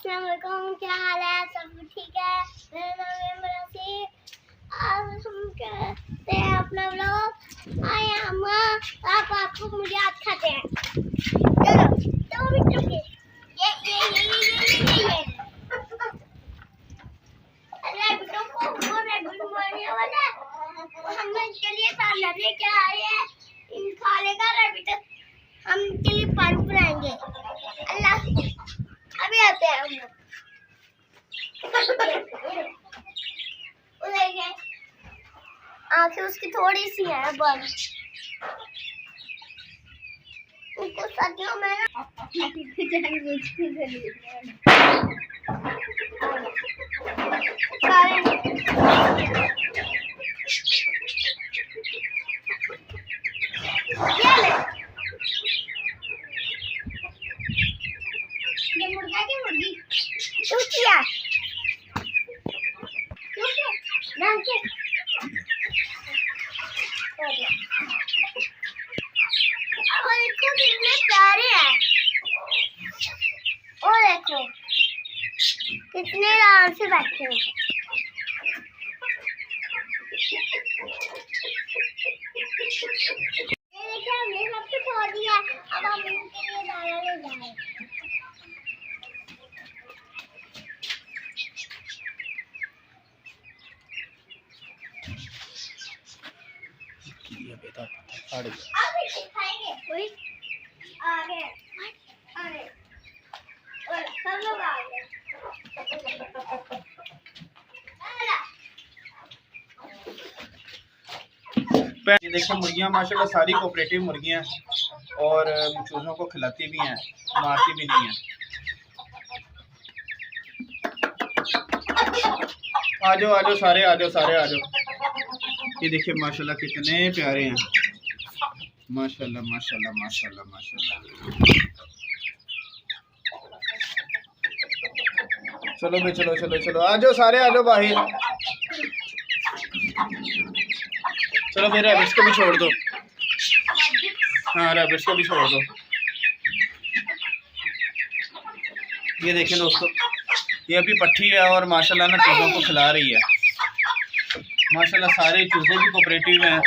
अस्सलाम वालेकुम, क्या हाल है? सब ठीक है? मेरा नाम है मेरा। आज हम करते हैं अपना व्लॉग। आए हम आपको मुझे आज खाते हैं। चलो 2 मिनट रुकिए। ये अरे बेटों को वो रेड मारने वाला है। हम इसके लिए साला लेके आए हैं। इन खा लेगा रेबिट, हम इनके लिए पानी पिलाएंगे। अल्लाह अभी आते हैं हम लोग। आंखें उसकी थोड़ी सी है बस। उनको सर्दियों में ना ये मुर्गा की मुर्गी क्यों किया? क्यों नाम के और इसको कितने प्यारे हैं। और देखो कितने आराम से बैठे हैं। ये देखिए हमने सब कुछ छोड़ दिया। अब हम इनके लिए दाना ले जाएं। आगे खाएंगे कोई आगे आगे और सब लोग आगे। ये देखिए मुर्गियाँ माशाल्लाह सारी कोऑपरेटिव मुर्गियाँ और चूज़ों को खिलाती भी हैं, मारती भी नहीं हैं। आजो आजो सारे आजो सारे आजो। ये देखिए माशाल्लाह कितने प्यारे हैं। माशाल्लाह माशाल्लाह माशाल्लाह माशाल्लाह। चलो भाई चलो चलो चलो आजो सारे आजो बाहर। चलो मेरे रैबिट्स को भी छोड़ दो। हाँ रैबिट्स को भी छोड़ दो। ये देखें दोस्तों, ये अभी पट्टी है और माशाल्लाह ना चूज़ों को खिला रही है। माशाल्लाह सारे चूज़े भी कोऑपरेटिव हैं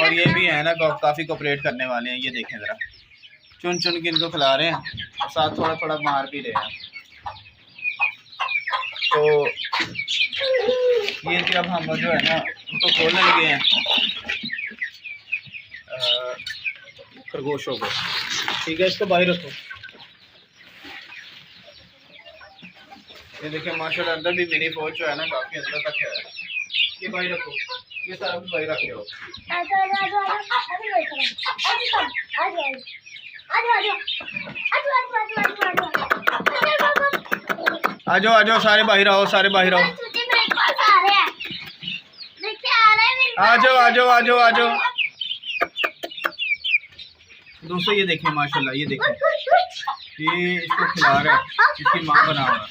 और ये भी है ना काफ़ी कोऑपरेट करने वाले हैं। ये देखें ज़रा चुन चुन के इनको खिला रहे हैं, साथ थोड़ा थोड़ा मार भी रहे हैं। तो ये भी अब हम जो है ना उनको खोलने लगे हैं खरगोशों को। ठीक है इसको बाहर रखो। ये देखिए माशाल्लाह अंदर भी मेरी फौज जो है ना काफ़ी अंदर तक है। ये बाहर रखो, ये सारा कुछ बाहर रखे हो। आजो आजो सारे बाहर आओ, सारे बाहर आओ। आजो आजो आजो आजो दोस्तों। ये देखिए माशाल्लाह, ये देखिए ये इसको खिला रहा है, इसकी माँ बना हुआ।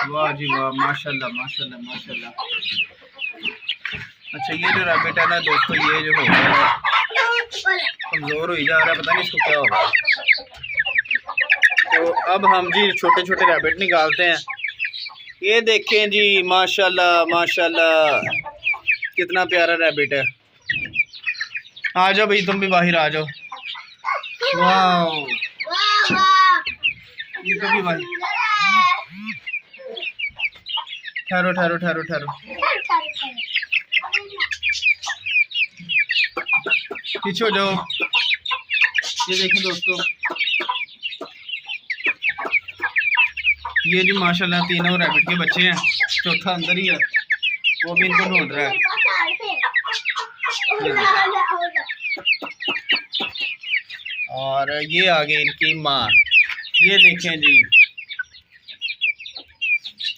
वाह जी वाह, माशाल्लाह माशाल्लाह माशाल्लाह। अच्छा ये जो रैबिट है ना दोस्तों, ये जो हो गया है कमज़ोर हो ही जा रहा है, पता नहीं इसको क्या होगा। तो अब हम जी छोटे छोटे रैबिट निकालते हैं। ये देखें जी माशाल्लाह माशाल्लाह कितना प्यारा रैबिट है। आ जाओ भाई तुम भी बाहर आ जाओ। वाह ये तो भी भाई ठहरो ठहरो ठहरो ठहरो। पीछे हो जाओ। ये देखें दोस्तों, ये जी माशाल्लाह तीनों रैबिट के बच्चे हैं। चौथा अंदर ही है, वो भी इनको ढूंढ रहा है। और ये आ गई इनकी माँ। ये देखें जी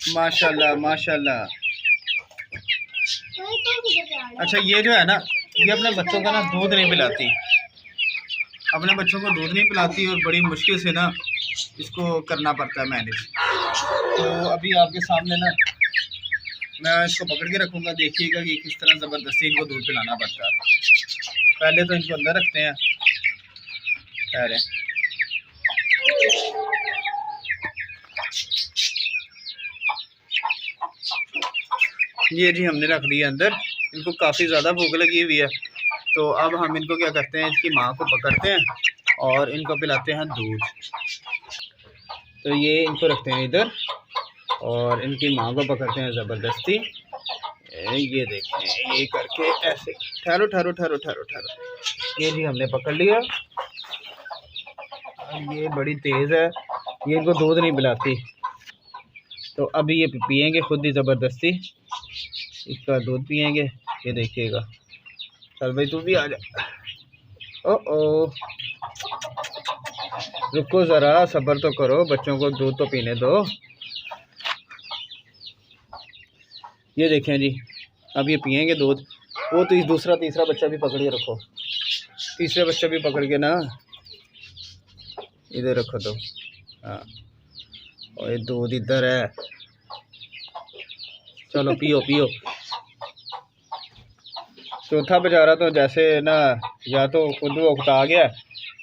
माशाल्लाह माशाल्लाह। अच्छा ये जो है ना ये अपने बच्चों का ना दूध नहीं पिलाती, अपने बच्चों को दूध नहीं पिलाती और बड़ी मुश्किल से ना इसको करना पड़ता है मैनेज। तो अभी आपके सामने ना मैं इसको पकड़ के रखूँगा, देखिएगा कि किस तरह ज़बरदस्ती इनको दूध पिलाना पड़ता है। पहले तो इनको अंदर रखते हैं, खैर है। ये जी हमने रख दिया अंदर। इनको काफ़ी ज़्यादा भूख लगी हुई है, तो अब हम इनको क्या करते हैं, इसकी माँ को पकड़ते हैं और इनको पिलाते हैं दूध। तो ये इनको रखते हैं इधर और इनकी माँ को पकड़ते हैं ज़बरदस्ती। ये देखें, ये करके ऐसे ठहरो ठहरो ठहरो ठहरो ठहरो। ये जी हमने पकड़ लिया। ये बड़ी तेज़ है, ये इनको दूध नहीं पिलाती, तो अभी ये पिएंगे खुद ही ज़बरदस्ती, इसका दूध पिएंगे। ये देखिएगा, चल भाई तू भी आ जा। ओ रुको ज़रा, सब्र तो करो, बच्चों को दूध तो पीने दो। ये देखें जी, अब ये पिएंगे दूध। वो तो दूसरा तीसरा बच्चा भी पकड़ के रखो, तीसरे बच्चा भी पकड़ के ना इधर रखो। तो हाँ, और ये दूध इधर है, चलो पियो पियो। चौथा बेचारा तो जैसे ना, या तो खुद वो उकता गया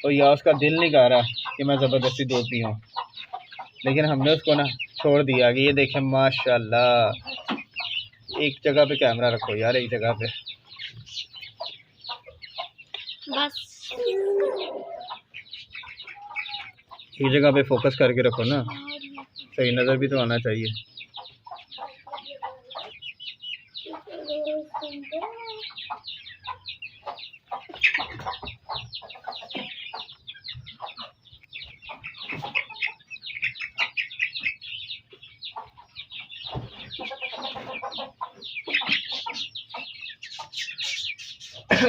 और या उसका दिल नहीं कर रहा कि मैं ज़बरदस्ती दूध पीऊँ, लेकिन हमने उसको ना छोड़ दिया कि ये देखें माशाल्लाह। एक जगह पे कैमरा रखो यार, एक जगह पे बस एक जगह पे फोकस करके रखो ना, सही नज़र भी तो आना चाहिए।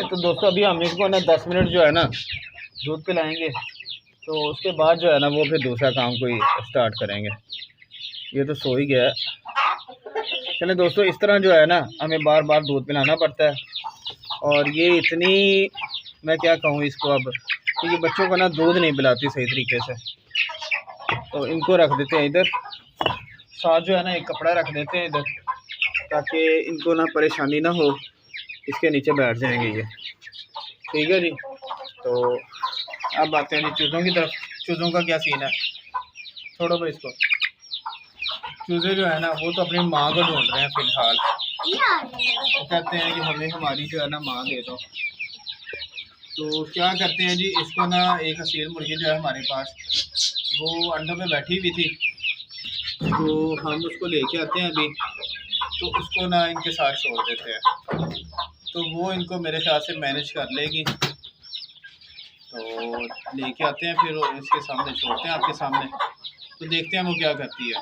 तो दोस्तों अभी हम इसको ना 10 मिनट जो है ना दूध पिलाएंगे, तो उसके बाद जो है ना वो फिर दूसरा काम कोई स्टार्ट करेंगे। ये तो सो ही गया है। चलें दोस्तों, इस तरह जो है ना हमें बार बार दूध पिलाना पड़ता है। और ये इतनी, मैं क्या कहूँ इसको अब, कि ये बच्चों को ना दूध नहीं पिलाती सही तरीके से। तो इनको रख देते हैं इधर, साथ जो है ना एक कपड़ा रख देते हैं इधर, ताकि इनको ना परेशानी ना हो, इसके नीचे बैठ जाएंगे ये। ठीक है जी। तो अब आते हैं जी चूज़ों की तरफ। चूज़ों का क्या सीन है, छोड़ो भाई इसको। चूज़े जो है ना वो तो अपनी माँ को ढूंढ रहे हैं फ़िलहाल। वो कहते हैं कि हमें हमारी जो है ना माँ दे दो। तो क्या करते हैं जी, इसको ना एक असील मुर्गी जो है हमारे पास, वो अंडों में बैठी हुई थी, तो हम उसको लेके आते हैं अभी। तो उसको ना इनके साथ छोड़ देते हैं, तो वो इनको मेरे ख्याल से मैनेज कर लेगी। तो लेके आते हैं, फिर इसके सामने छोड़ते हैं आपके सामने, तो देखते हैं वो क्या करती है।